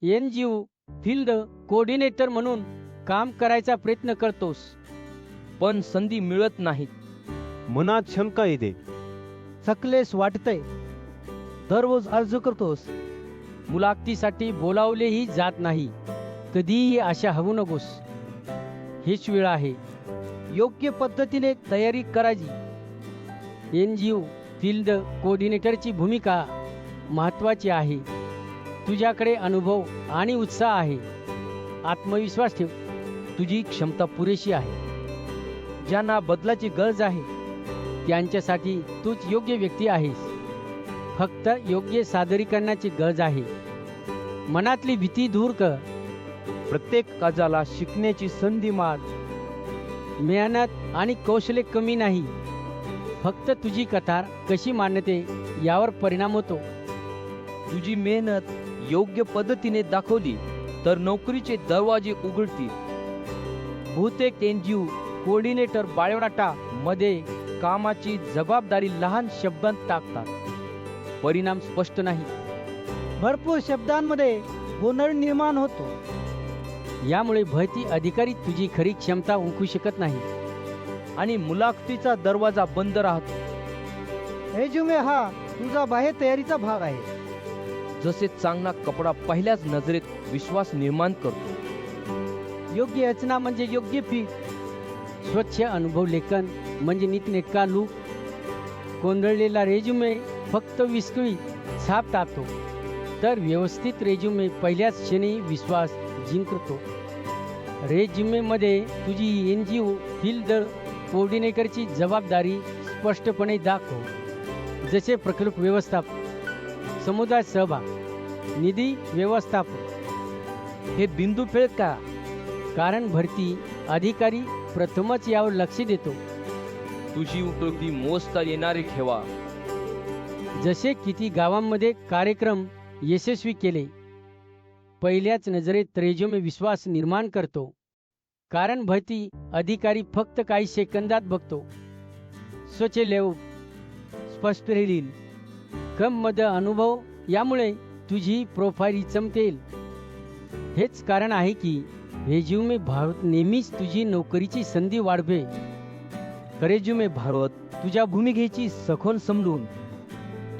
NGO field coordinator म्हणून काम करायचा प्रयत्न करतोस, पण संधी मिळत नाहीत. मनात शंका येते. थकलेस वाटतंय. दररोज अर्ज करतोस. मुलाखतीसाठी बोलावलेही जात नाही. कधीही आशा हवू नकोस. हीच वेळ आहे. योग्य पद्धतीने तयारी करायची. NGO फील्ड कोऑर्डिनेटरची भूमिका महत्त्वाची आहे. तुझ्याकडे अनुभव आणि उत्साह आहे. आत्मविश्वास ठेव. तुझी क्षमता पुरेशी आहे. ज्यांना बदलाची गरज आहे त्यांच्यासाठी तूच योग्य व्यक्ती आहेस. फक्त योग्य सादरीकरणाची गरज आहे. मनातली भीती दूर कर. प्रत्येक काजाला शिकण्याची संधी मान. मेहनत आणि कौशल्य कमी नाही, फक्त तुझी कथा कशी मांडते यावर परिणाम होतो. तुझी मेहनत योग्य पद्धतीने दाखवली तर नोकरीचे दरवाजे उघडतील. बहुतेक NGO कोऑर्डिनेटर बायोडाटा मध्ये कामाची जबाबदारी लहान शब्दांत टाकतात. परिणाम स्पष्ट नाही. भरपूर शब्दांमध्ये गोंधळ निर्माण होतो. यामुळे भरती अधिकारी तुझी खरी क्षमता ओळखू शकत नाही. आणि मुलाखतीचा दरवाजा बंद राहतो. रेझ्युमे हा तुझा बाह्य तयारीचा भाग आहे. जसे चांगला कपडा पहिल्याच नजरेत विश्वास निर्माण करतो. योग्य रचना म्हणजे योग्य फीट. स्वच्छ अनुभव लेखन म्हणजे नीटनेटका लूक. गोंधळलेला रेझ्युमे फक्त विस्कळी छाप टाकतो, तर व्यवस्थित रेझ्युमे पहिल्याच क्षणी विश्वास जिंकतो. रेझ्युमेमध्ये तुझी NGO फील्ड कोऑर्डिनेटरची जबाबदारी स्पष्टपणे दाखव. जसे प्रकल्प व्यवस्थापन, समुदाय सहभाग, निधी व्यवस्थापन. हे बिंदू फेळ का? कारण भरती अधिकारी प्रथमच यावर लक्ष देतो. तुझी उपलब्धी मोजता येणारी ठेवा. जसे किती गावांमध्ये कार्यक्रम यशस्वी केले. पहिल्याच नजरेत रेझ्युमे विश्वास निर्माण करतो. कारण भरती अधिकारी फक्त काही सेकंदात बघतो. स्वच्छ लेआउट, स्पष्ट लिहिल, कम मध्ये अनुभव, यामुळे तुझी प्रोफाईल चमकेल. हेच कारण आहे की रेझ्युमे भारत नेहमीच तुझी नोकरीची संधी वाढवे. रेझ्युमे भारत तुझ्या भूमिकेची सखोल समजून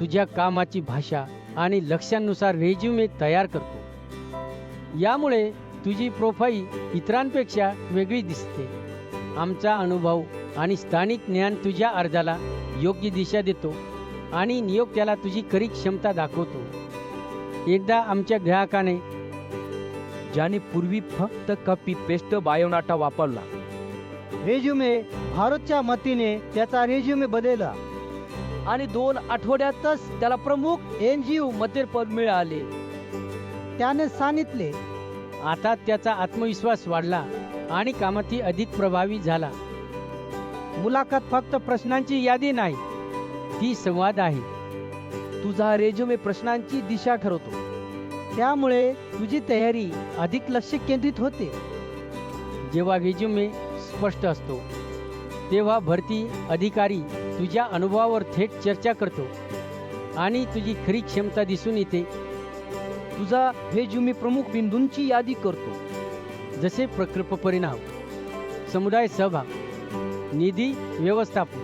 तुझ्या कामाची भाषा आणि लक्ष्यांनुसार रेझ्युमे तयार करतो. यामुळे तुझी प्रोफाईल इतरांपेक्षा वेगळी दिसते. आमचा अनुभव आणि स्थानिक ज्ञान तुझ्या अर्जाला योग्य दिशा देतो आणि नियोक्त्याला तुझी खरी क्षमता दाखवतो. एकदा आमच्या ग्राहकाने ज्याने पूर्वी फक्त कॉपी पेस्ट बायोडाटा वापरला, रेझ्युमे भारतच्या मतीने त्याचा रेझ्युमे बदलला आणि 2 आठवड्यातच त्याला प्रमुख NGO मध्ये पद मिळाले. त्याने सांगितले. आता त्याचा आत्मविश्वास वाढला आणि कामातही अधिक प्रभावी झाला. मुलाखत फक्त प्रश्नांची यादी नाही, ती संवाद आहे. तुझा रेझ्युमे प्रश्नांची दिशा ठरवतो. त्यामुळे तुझी तयारी अधिक लक्ष केंद्रित होते. जेव्हा रेझ्युमे स्पष्ट असतो तेव्हा भरती अधिकारी तुझ्या अनुभवावर थेट चर्चा करतो आणि तुझी खरी क्षमता दिसून येते. तुझा रेझ्युमे प्रमुख बिंदूंची यादी करतो. जसे प्रकल्प परिणाम, समुदाय सहभाग, निधी व्यवस्थापन.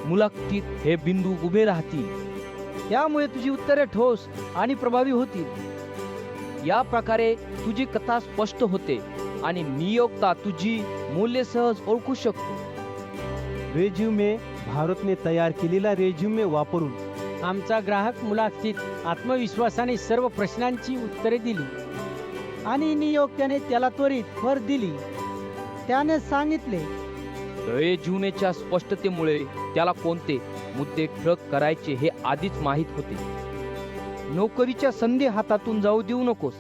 मुलाखतीत हे बिंदू उभे राहतील. त्यामुळे तुझी उत्तरे ठोस आणि प्रभावी होतील. या प्रकारे तुझी कथा स्पष्ट होते आणि नियोक्ता तुझी मूल्ये सहज ओळखू शकतो. रेझ्युमे भारतने तयार केलेला रेझ्युमे वापरून आमचा ग्राहक मुलाखतीत आत्मविश्वासाने सर्व प्रश्नांची उत्तरे दिली. आणि नियोक्त्याने त्याला त्वरित भर दिली. त्याने सांगितले. रेझ्युमेच्या स्पष्टतेमुळे त्याला कोणते मुद्दे ठळक करायचे हे आधीच माहीत होते. नोकरीच्या संधी हातातून जाऊ देऊ नकोस.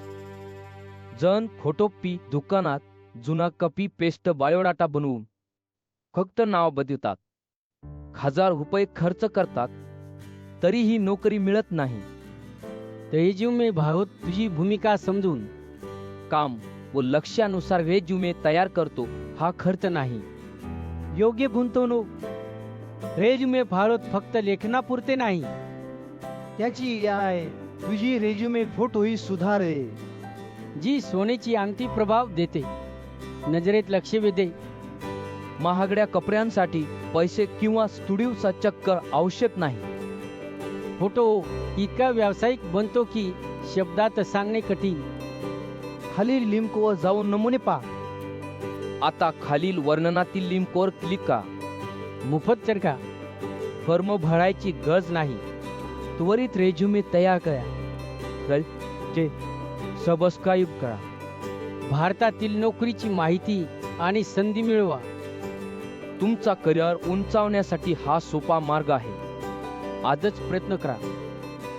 जण फोटोपी दुकानात जुना कॉपी पेस्ट बायोडाटा बनवून फक्त नाव बदलतात, ₹1000 खर्च करतात, तरीही नोकरी मिळत नाही. रेझ्युमे भारत तुझी भूमिका समजून काम व लक्ष्यानुसार रेझ्युमे तयार करतो. हा खर्च नाही. योग्य गुंतवणूक. रेझ्युमे भारत फक्त लेखनापुरते नाही, त्याची आहे तुझी रेज्युमे फोटोही सुधारे. जी सोन्याची अंगठी प्रभाव देते, नजरेत लक्ष वेधे. महागड्या कपड्यांसाठी पैसे किंवा स्टुडिओचा चक्कर आवश्यक नाही. फोटो इतका व्यावसायिक बनतो की शब्दात सांगणे कठीण. खालील लिंकवर जाऊन नमुने पहा. आता खालील वर्णनातील लिंकवर क्लिक करा. मोफत चरखा. फॉर्म भरायची गरज नाही. त्वरित रेझ्युमे तयार करा. सबस्क्राईब करा. भारतातील नोकरीची माहिती आणि संधी मिळवा. तुमचा करिअर उंचावण्यासाठी हा सोपा मार्ग आहे. आजच प्रयत्न करा.